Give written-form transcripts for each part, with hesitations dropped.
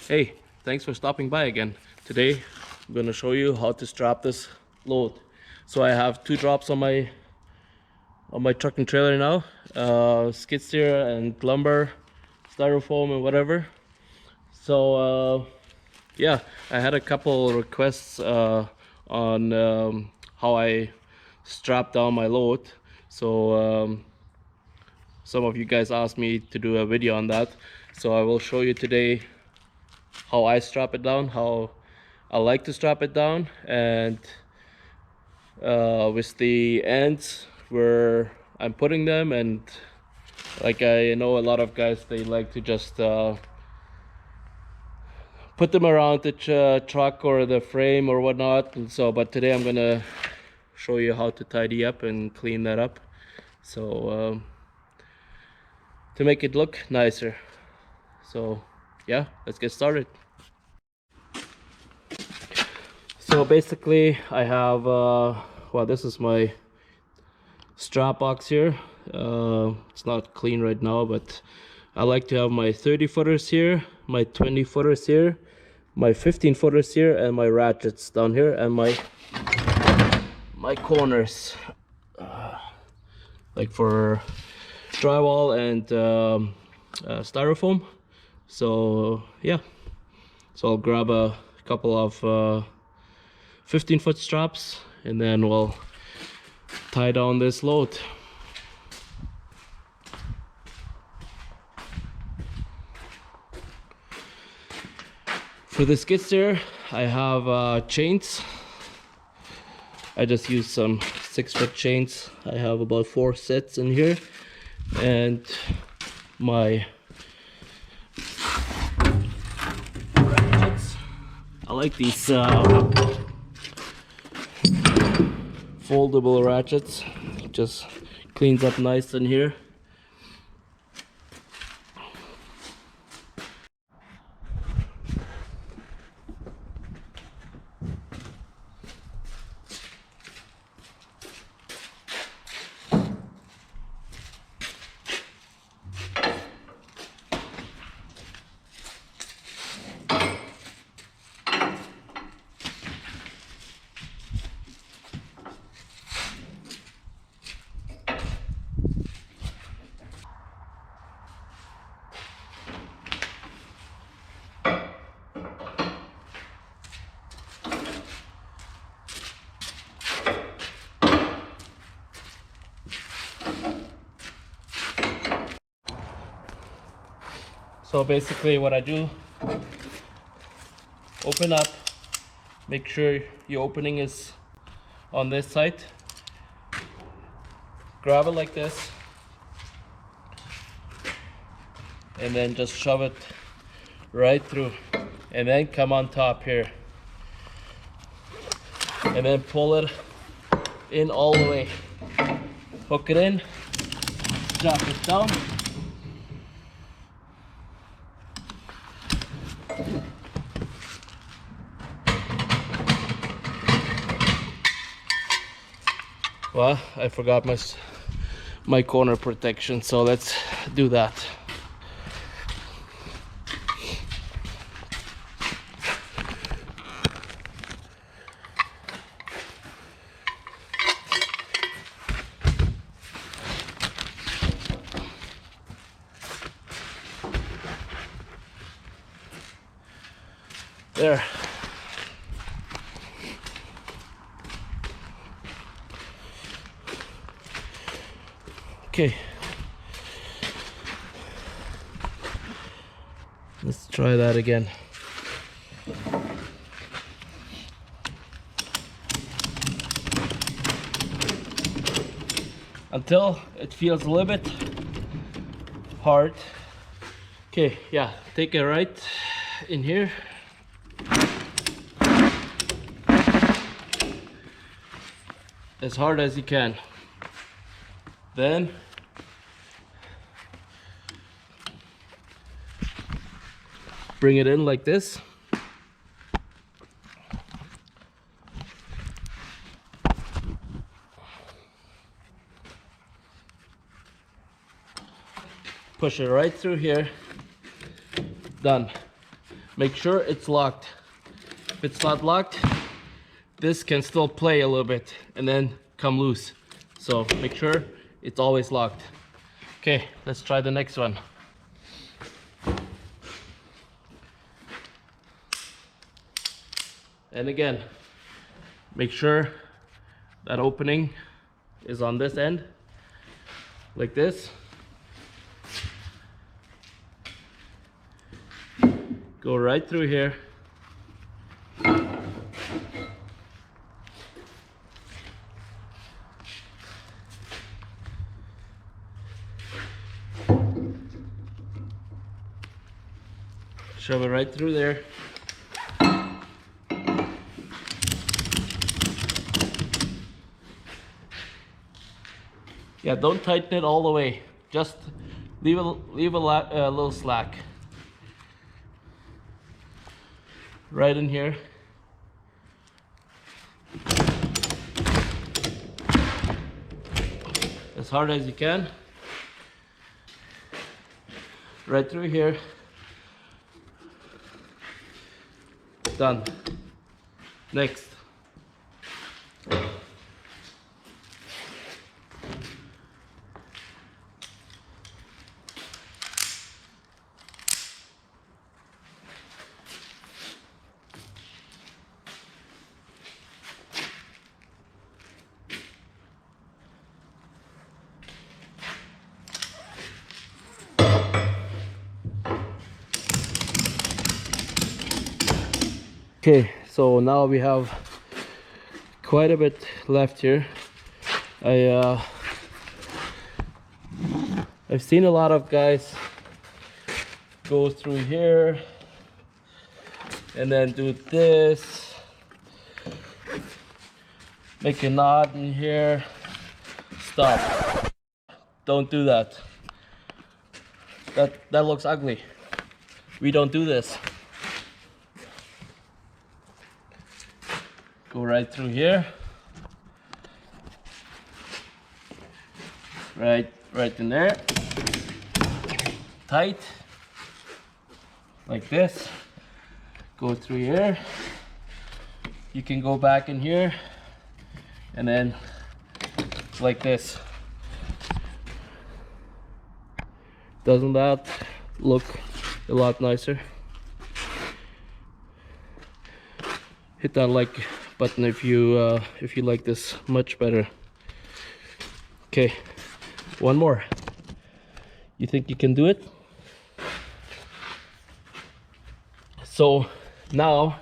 Hey, thanks for stopping by again. Today I'm gonna show you how to strap this load. So I have two drops on my truck and trailer now, skid steer and lumber, styrofoam and whatever. So yeah, I had a couple requests on how I strap down my load. So some of you guys asked me to do a video on that. So I will show you today how I strap it down, how I like to strap it down, and with the ends where I'm putting them. And like, I know a lot of guys, they like to just put them around the truck or the frame or whatnot. And so, but today I'm gonna show you how to tidy up and clean that up, so to make it look nicer. So yeah, let's get started. So basically I have well, this is my strap box here. It's not clean right now, but I like to have my 30 footers here, my 20 footers here, my 15 footers here, and my ratchets down here, and my corners, like for drywall and styrofoam. So yeah, so I'll grab a couple of 15-foot straps, and then we'll tie down this load. For the skid steer, I have chains. I just use some 6-foot chains. I have about 4 sets in here, and my ratchets. I like these foldable ratchets. Just cleans up nice in here. So basically what I do, open up, make sure your opening is on this side, grab it like this, and then just shove it right through, and then come on top here, and then pull it in all the way, hook it in, drop it down, well, I forgot my corner protection, so let's do that. There. Okay, let's try that again. Until it feels a little bit hard. Okay, yeah, take it right in here. As hard as you can. Then bring it in like this. Push it right through here. Done. make sure it's locked. If it's not locked, this can still play a little bit and then come loose. So make sure it's always locked. Okay, let's try the next one. And again, make sure that opening is on this end, like this. Go right through here. Shove it right through there. Yeah, don't tighten it all the way. Just leave a little slack. Right in here. As hard as you can. Right through here. Done. Next. Okay, so now we have quite a bit left here. I've seen a lot of guys go through here and then do this, make a knot in here. Stop. Don't do that. That looks ugly. We don't do this. Go right through here. Right in there. Tight. Like this. Go through here. You can go back in here. And then like this. Doesn't that look a lot nicer? Hit that like button if you like this much better. Okay, one more. You think you can do it? So now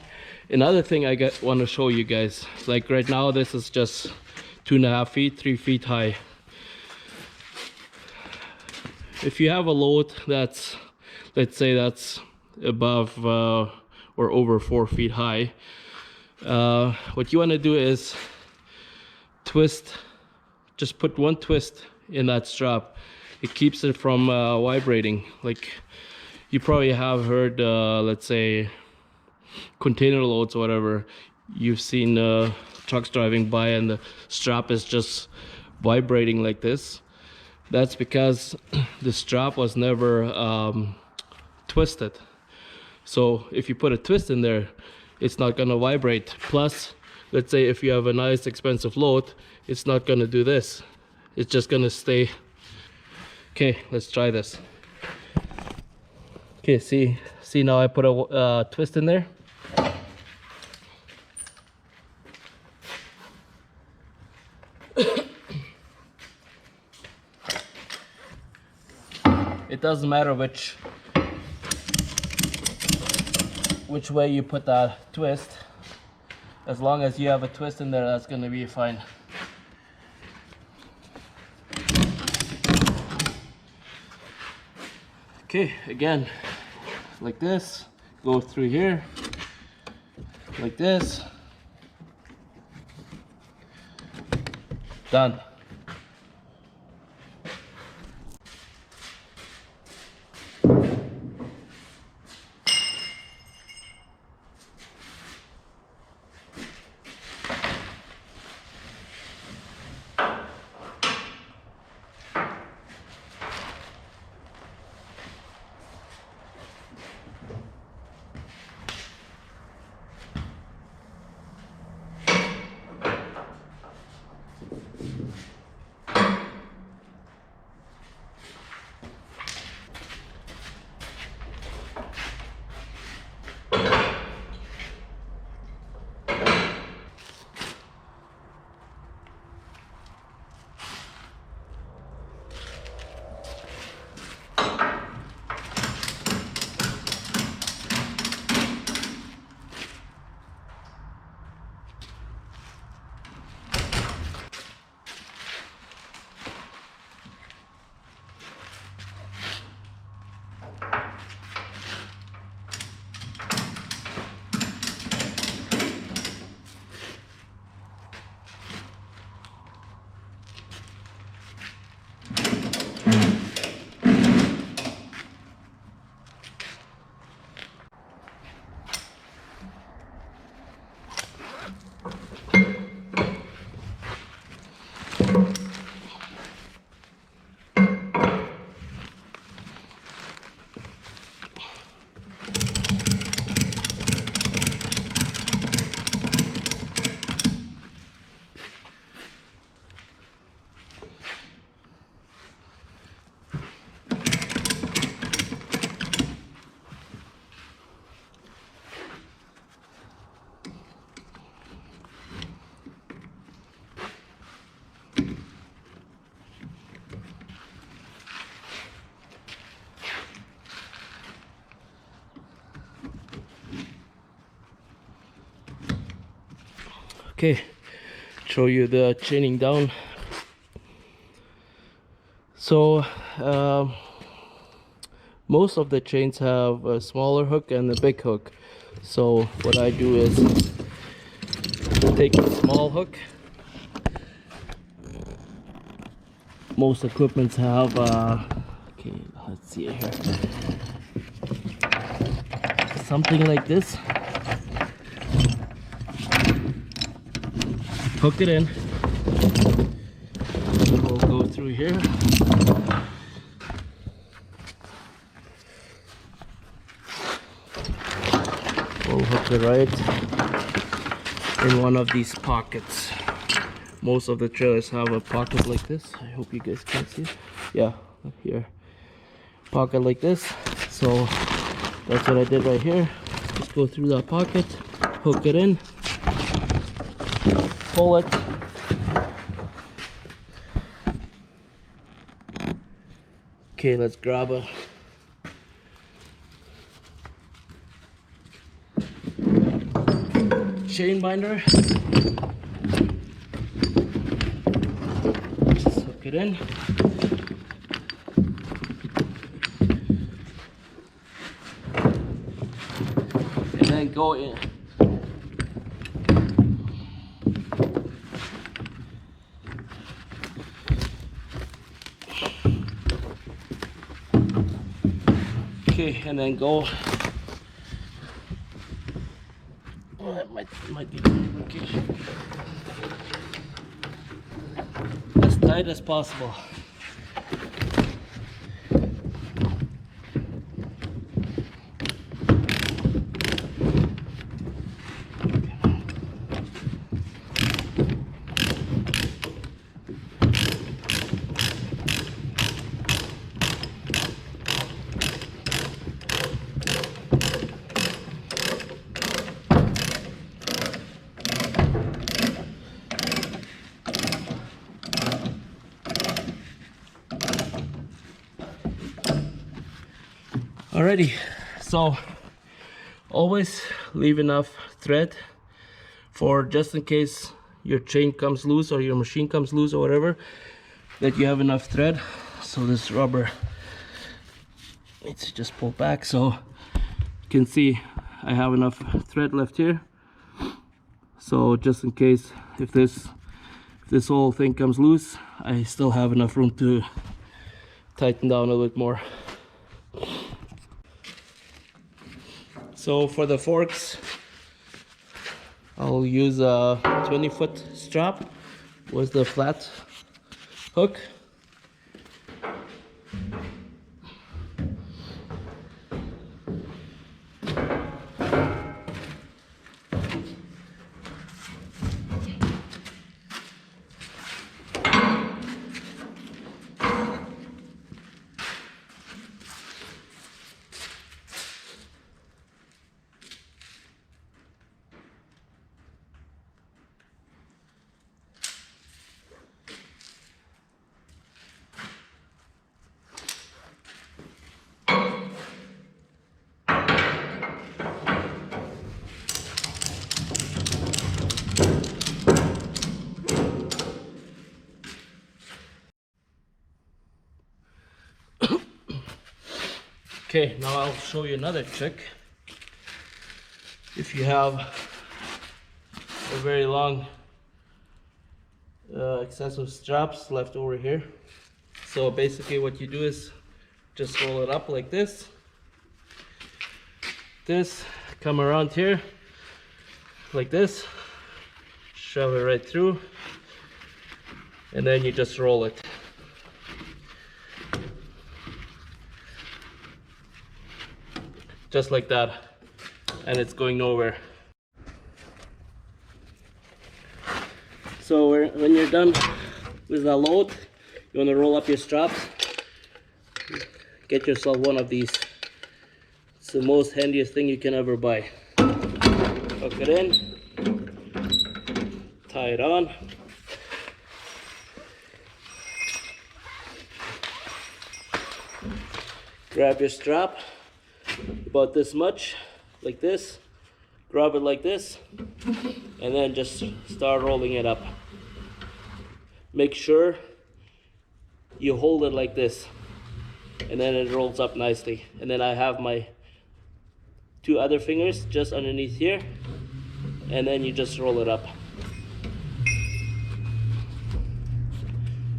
another thing I want to show you guys. Like right now this is just 2.5 feet, 3 feet high. If you have a load that's, let's say that's above or over 4 feet high, what you want to do is twist, just put one twist in that strap. It keeps it from vibrating. Like you probably have heard, let's say container loads or whatever, you've seen trucks driving by and the strap is just vibrating like this. That's because the strap was never twisted. So if you put a twist in there, it's not gonna vibrate. Plus, let's say if you have a nice expensive load, it's not gonna do this. It's just gonna stay. Okay, let's try this. Okay, see now I put a twist in there. It doesn't matter which way you put that twist. As long as you have a twist in there, that's gonna be fine. Okay, again, like this, go through here, like this, done. Okay, show you the chaining down. So most of the chains have a smaller hook and a big hook. So what I do is take a small hook. Most equipments have okay, let's see it here, something like this. Hook it in. We'll go through here. We'll hook it right in one of these pockets. Most of the trailers have a pocket like this. I hope you guys can see it. Yeah, here. Pocket like this. So that's what I did right here. Just go through that pocket, hook it in, pull it. Okay, let's grab a chain binder. Just hook it in. And then go in. Okay, and then go. Oh, that might be okay. As tight as possible. Alrighty, so always leave enough thread for just in case your chain comes loose or your machine comes loose or whatever, that you have enough thread. So this rubber needs to just pull back, so you can see I have enough thread left here. So just in case if this whole thing comes loose, I still have enough room to tighten down a little bit more. So for the forks, I'll use a 20-foot strap with the flat hook. Okay, now I'll show you another trick. If you have a very long excessive straps left over here, so basically what you do is just roll it up like this, come around here like this, shove it right through, and then you just roll it. Just like that, and it's going nowhere. So when you're done with the load, you want to roll up your straps. Get yourself one of these. It's the most handiest thing you can ever buy. Hook it in, tie it on. Grab your strap, about this much, like this, grab it like this, and then just start rolling it up. Make sure you hold it like this, and then it rolls up nicely. And then I have my 2 other fingers just underneath here, and then you just roll it up.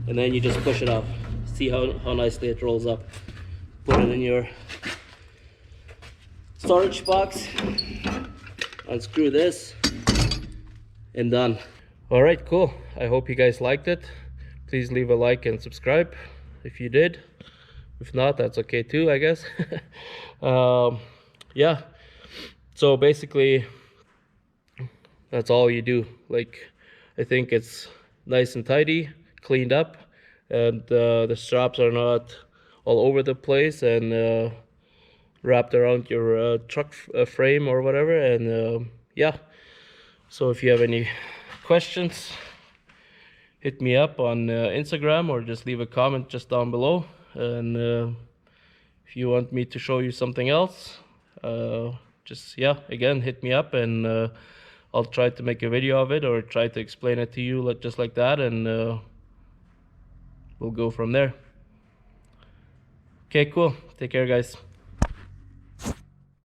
And then you just push it up. See how nicely it rolls up. Put it in your storage box, unscrew this, and done. All right, cool. I hope you guys liked it. Please leave a like and subscribe if you did. If not, that's okay too, I guess. Yeah, so basically that's all you do. Like, I think it's nice and tidy, cleaned up, and the straps are not all over the place and wrapped around your truck frame or whatever. And yeah, so if you have any questions, hit me up on Instagram, or just leave a comment just down below. And if you want me to show you something else, just, yeah, again, hit me up, and I'll try to make a video of it or try to explain it to you just like that, and we'll go from there. Okay, cool. Take care, guys.